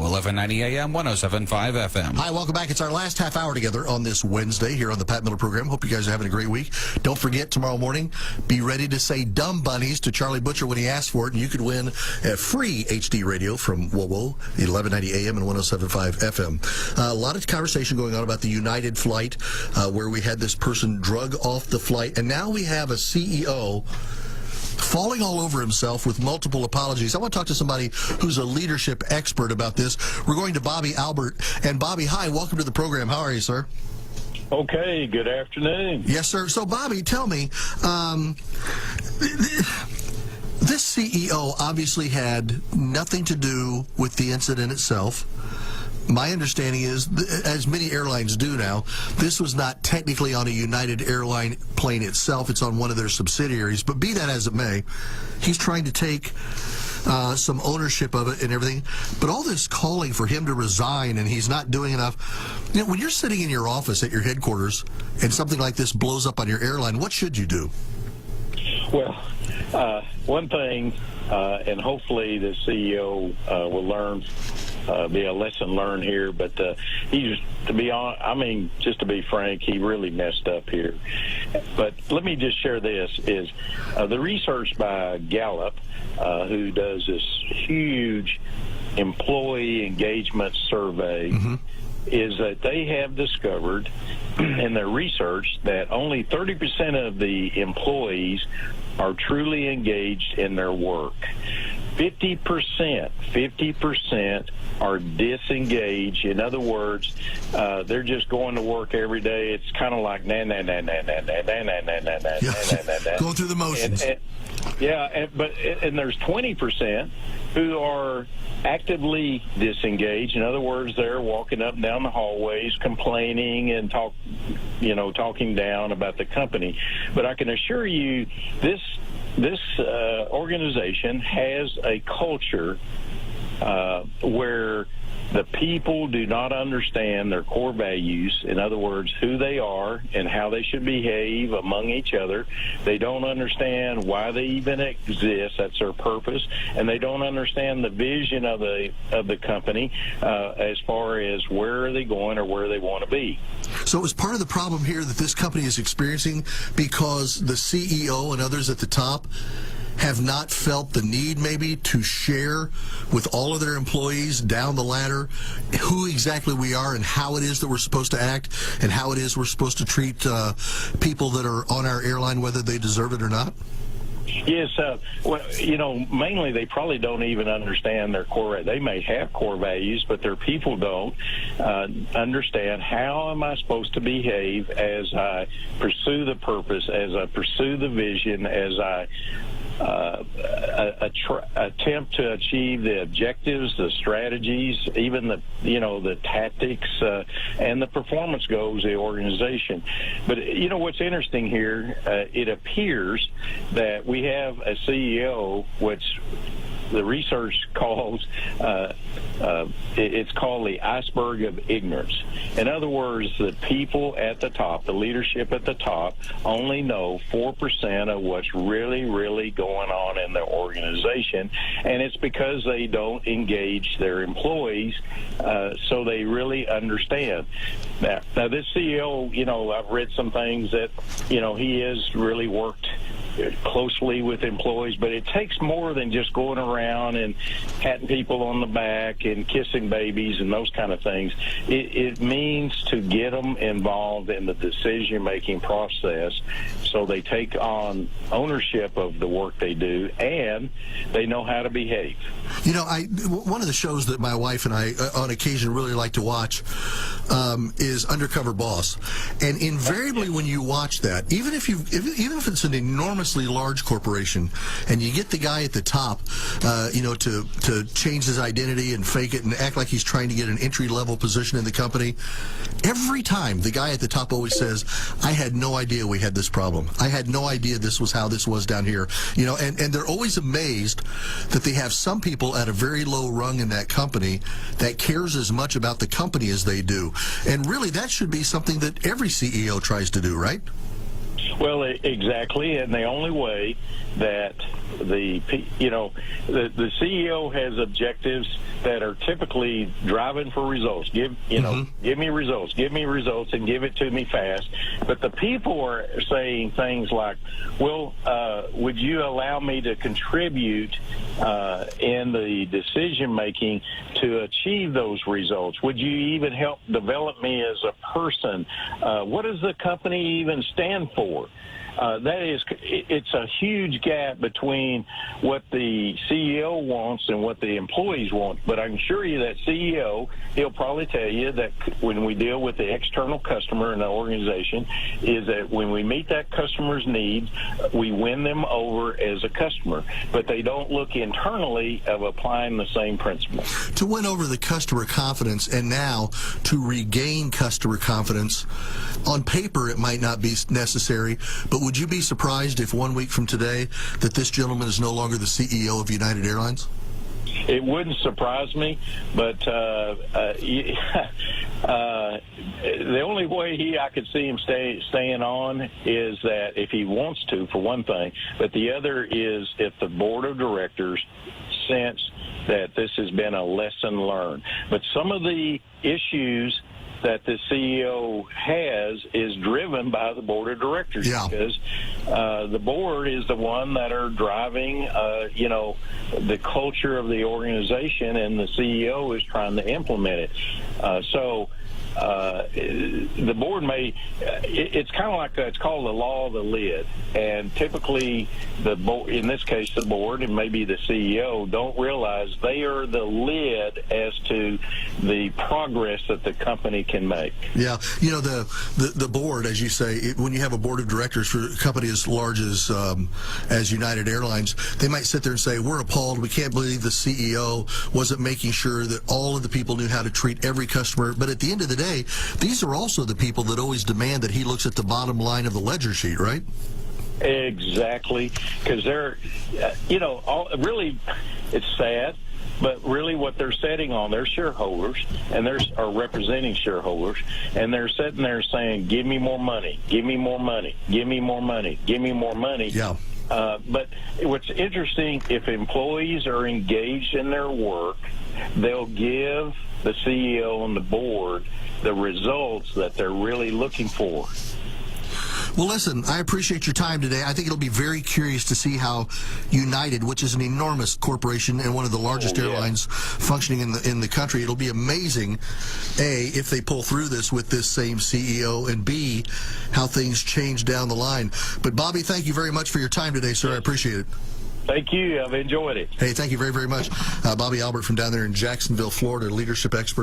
1190 AM, 107.5 FM. Hi, welcome back. It's our last half hour together on this Wednesday here on the Pat Miller program. Hope you guys are having a great week. Don't forget, tomorrow morning, be ready to say dumb bunnies to Charlie Butcher when he asks for it, and you could win a free HD radio from WOWO, 1190 AM and 107.5 FM. A lot of conversation going on about the United flight, where we had this person drug off the flight, and now we have a CEO falling all over himself with multiple apologies. I want to talk to somebody who's a leadership expert about this. We're going to Bobby Albert. And Bobby, hi, welcome to the program. How are you, sir? Okay, good afternoon. Yes, sir. So, Bobby, tell me, this CEO obviously had nothing to do with the incident itself. My understanding is, as many airlines do now, this was not technically on a United airline plane itself. It's on one of their subsidiaries. But be that as it may, he's trying to take some ownership of it and everything. But all this calling for him to resign and he's not doing enough. You know, when you're sitting in your office at your headquarters and something like this blows up on your airline, what should you do? Well, one thing, and hopefully the CEO will learn, be a lesson learned here, but he just, to be honest, I mean, just to be frank, he really messed up here. But let me just share this, is the research by Gallup, who does this huge employee engagement survey, is that they have discovered in their research that only 30% of the employees are truly engaged in their work. 50% are disengaged. In other words, they're just going to work every day. It's kind of like going through the motions. But there's 20% who are actively disengaged. In other words, they're walking up and down the hallways, complaining and talking down about the company. But I can assure you, this organization has a culture where the people do not understand their core values. In other words, who they are and how they should behave among each other. They don't understand why they even exist. That's their purpose. And they don't understand the vision of the company as far as where are they going or where they want to be. So is part of the problem here that this company is experiencing because the CEO and others at the top have not felt the need maybe to share with all of their employees down the ladder who exactly we are and how it is that we're supposed to act and how it is we're supposed to treat people that are on our airline, whether they deserve it or not? Yes, well, mainly they probably don't even understand their core. They may have core values, but their people don't understand how am I supposed to behave as I pursue the purpose, as I pursue the vision, as I attempt to achieve the objectives, the strategies, even the tactics and the performance goals of the organization. But what's interesting here, it appears that we have a CEO which the research calls it's called the iceberg of ignorance. In other words, the people at the top, the leadership at the top, only know 4% of what's really, really going on in the organization, and it's because they don't engage their employees so they really understand. Now this CEO, I've read some things that, he has really worked closely with employees, but it takes more than just going around and patting people on the back and kissing babies and those kind of things. It means to get them involved in the decision-making process so they take on ownership of the work they do and they know how to behave. One of the shows that my wife and I on occasion really like to watch is Undercover Boss, and invariably when you watch that, even if it's an enormously large corporation and you get the guy at the top to change his identity and fake it and act like he's trying to get an entry-level position in the company, every time the guy at the top always says, I had no idea we had this problem. I had no idea this was how this was down here. And they're always amazed that they have some people at a very low rung in that company that cares as much about the company as they do. And really, that should be something that every CEO tries to do, right? Well, exactly, and the only way that the CEO has objectives that are typically driving for results. Give me results, and give it to me fast. But the people are saying things like, "Well, would you allow me to contribute in the decision making to achieve those results? Would you even help develop me as a person? What does the company even stand for?" It's a huge gap between what the CEO wants and what the employees want. But I can assure you that CEO, he'll probably tell you that when we deal with the external customer in the organization, is that when we meet that customer's needs, we win them over as a customer. But they don't look internally of applying the same principle. To win over the customer confidence and now to regain customer confidence, on paper it might not be necessary, but would you be surprised if 1 week from today that this gentleman is no longer the CEO of United Airlines? It wouldn't surprise me, but the only way I could see him staying on is that if he wants to, for one thing, but the other is if the board of directors sense that this has been a lesson learned. But some of the issues that the CEO has is driven by the board of directors, because the board is the one that are driving, the culture of the organization, and the CEO is trying to implement it. The board it's kind of like it's called the law of the lid, and typically the board, in this case the board and maybe the CEO, don't realize they are the lid as to the progress that the company can make. Yeah, the board, as you say, when you have a board of directors for a company as large as United Airlines, they might sit there and say, "We're appalled. We can't believe the CEO wasn't making sure that all of the people knew how to treat every customer." But at the end of the day, these are also the people that always demand that he looks at the bottom line of the ledger sheet, right? Exactly, because they're, really, it's sad, but really what they're setting on their shareholders, and are representing shareholders, and they're sitting there saying, "Give me more money, give me more money, give me more money, give me more money." Yeah. But what's interesting, if employees are engaged in their work, they'll give the CEO and the board the results that they're really looking for. Well, listen, I appreciate your time today. I think it'll be very curious to see how United, which is an enormous corporation and one of the largest airlines functioning in the country, it'll be amazing, A, if they pull through this with this same CEO, and B, how things change down the line. But, Bobby, thank you very much for your time today, sir. I appreciate it. Thank you. I've enjoyed it. Hey, thank you very, very much. Bobby Albert from down there in Jacksonville, Florida, leadership expert.